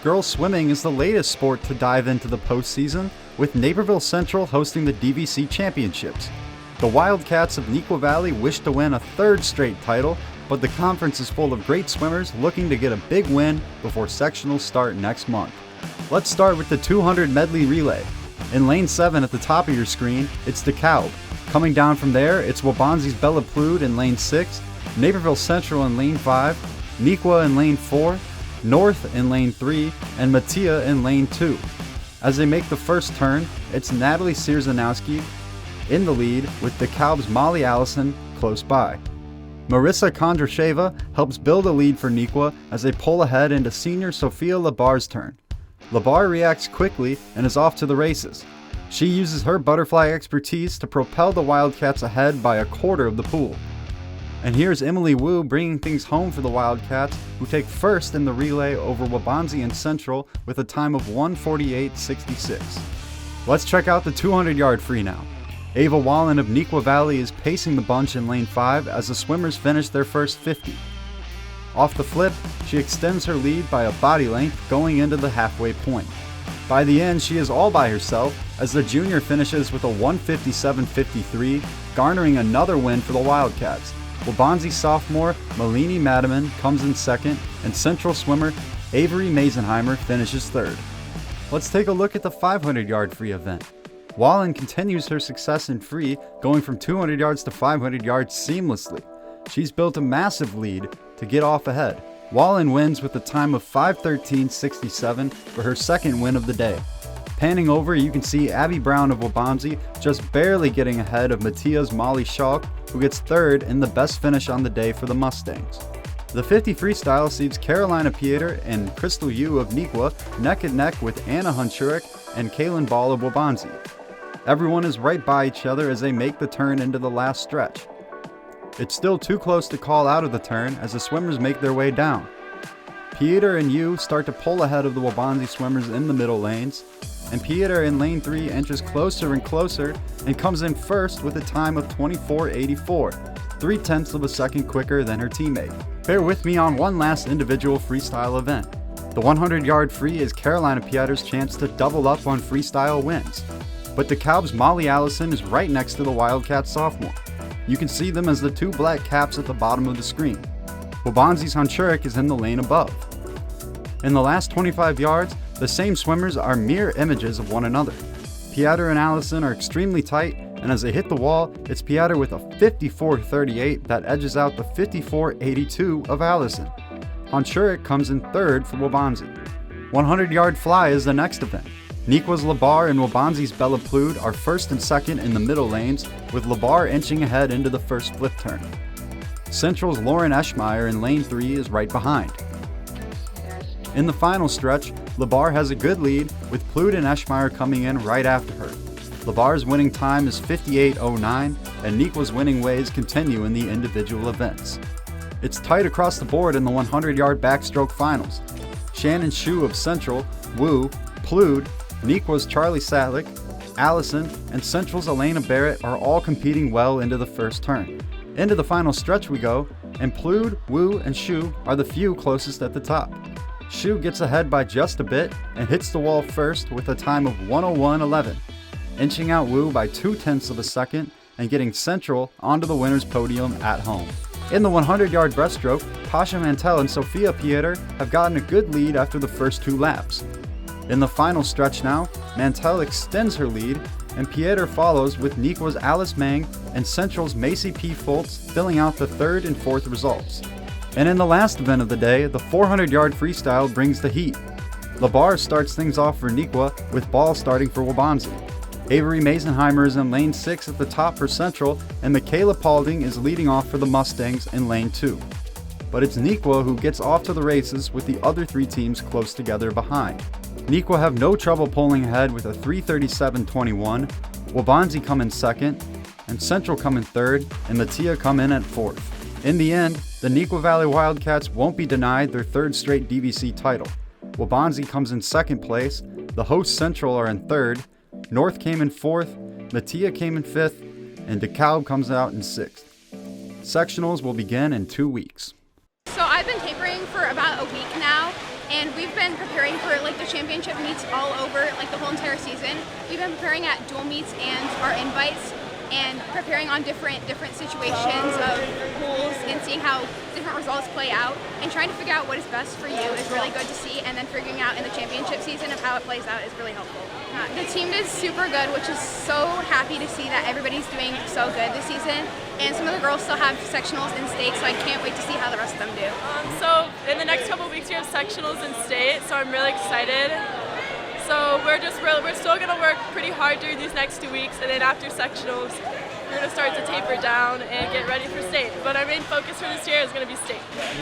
Girls swimming is the latest sport to dive into the postseason, with Naperville Central hosting the DVC Championships. The Wildcats of Neuqua Valley wish to win a third straight title, but the conference is full of great swimmers looking to get a big win before sectionals start next month. Let's start with the 200 medley relay. In lane 7 at the top of your screen, it's DeKalb. Coming down from there, it's Waubonsee's Bella Plude in lane 6, Naperville Central in lane 5, Neuqua in lane 4, North in lane 3, and Mattia in lane 2. As they make the first turn, it's Natalie Sierzanowski in the lead with DeKalb's Molly Allison close by. Marissa Kondrasheva helps build a lead for Neuqua as they pull ahead into senior Sophia Labar's turn. Labar reacts quickly and is off to the races. She uses her butterfly expertise to propel the Wildcats ahead by a quarter of the pool. And here's Emily Wu bringing things home for the Wildcats, who take first in the relay over Waubonsee and Central with a time of 1:48.66. Let's check out the 200-yard free now. Ava Wallen of Neuqua Valley is pacing the bunch in lane 5 as the swimmers finish their first 50. Off the flip, she extends her lead by a body length going into the halfway point. By the end, she is all by herself as the junior finishes with a 1:57.53, garnering another win for the Wildcats. Waubonsee sophomore Malini Madiman comes in second, and Central swimmer Avery Mazenheimer finishes third. Let's take a look at the 500-yard free event. Wallen continues her success in free, going from 200 yards to 500 yards seamlessly. She's built a massive lead to get off ahead. Wallen wins with a time of 5:13.67 for her second win of the day. Panning over, you can see Abby Brown of Waubonsee just barely getting ahead of Mattia's Molly Schalk, who gets third in the best finish on the day for the Mustangs. The 50 freestyle sees Carolina Pieter and Crystal Yu of Neuqua neck and neck with Anna Hunchurik and Kaylin Ball of Waubonsee. Everyone is right by each other as they make the turn into the last stretch. It's still too close to call out of the turn as the swimmers make their way down. Pieter and Yu start to pull ahead of the Waubonsee swimmers in the middle lanes, and Pieter in lane 3 inches closer and closer and comes in first with a time of 24.84, 0.3 of a second quicker than her teammate. Bear with me on one last individual freestyle event. The 100-yard free is Carolina Pieter's chance to double up on freestyle wins, but DeKalb's Molly Allison is right next to the Wildcat sophomore. You can see them as the two black caps at the bottom of the screen. Waubonsee's Hunchurik is in the lane above. In the last 25 yards, the same swimmers are mirror images of one another. Pieter and Allison are extremely tight, and as they hit the wall, it's Pieter with a 54.38 that edges out the 54.82 of Allison. Hunchurik comes in third for Waubonsee. 100-yard fly is the next event. Neuqua's Labar and Waubonsee's Bella Plude are first and second in the middle lanes, with Labar inching ahead into the first flip turn. Central's Lauren Eschmeyer in lane 3 is right behind. In the final stretch, Labar has a good lead, with Plude and Eschmeyer coming in right after her. Labar's winning time is 58.09, and Neuqua's winning ways continue in the individual events. It's tight across the board in the 100-yard backstroke finals. Shannon Shu of Central, Wu, Plude, Neuqua's Charlie Satlick, Allison, and Central's Elena Barrett are all competing well into the first turn. Into the final stretch we go, and Plude, Wu, and Shu are the few closest at the top. Shu gets ahead by just a bit and hits the wall first with a time of 1:01.11, inching out Wu by 0.2 of a second and getting Central onto the winner's podium at home. In the 100-yard breaststroke, Pasha Mantell and Sophia Pieter have gotten a good lead after the first 2 laps. In the final stretch now, Mantell extends her lead, and Pieter follows with Neuqua's Alice Mang and Central's Macy P. Foltz filling out the 3rd and 4th results. And in the last event of the day, the 400-yard freestyle brings the heat. Labar starts things off for Neuqua, with Ball starting for Waubonsee. Avery Mazenheimer is in lane 6 at the top for Central, and Michaela Paulding is leading off for the Mustangs in lane 2. But it's Neuqua who gets off to the races with the other 3 teams close together behind. Neuqua have no trouble pulling ahead with a 3:37.21, Waubonsee come in second, and Central come in third, and Mattia come in at fourth. In the end, the Neuqua Valley Wildcats won't be denied their 3rd straight DVC title. Waubonsee comes in second place, the hosts Central are in third, North came in fourth, Mattia came in fifth, and DeKalb comes out in sixth. Sectionals will begin in 2 weeks. So I've been tapering for about a week now, And we've been preparing for like the championship meets all over like the whole entire season. We've been preparing at dual meets and our invites, and preparing on different situations of pools and seeing how different results play out, and trying to figure out what is best for you is really good to see, and then figuring out in the championship season of how it plays out is really helpful. The team did super good, which is so happy to see that everybody's doing so good this season, and some of the girls still have sectionals in state, so I can't wait to see how the rest of them do. So in the next couple of weeks we have sectionals in state, so I'm really excited. So we're still going to work pretty hard during these next 2 weeks, and then after sectionals, we're going to start to taper down and get ready for state. But our main focus for this year is going to be state.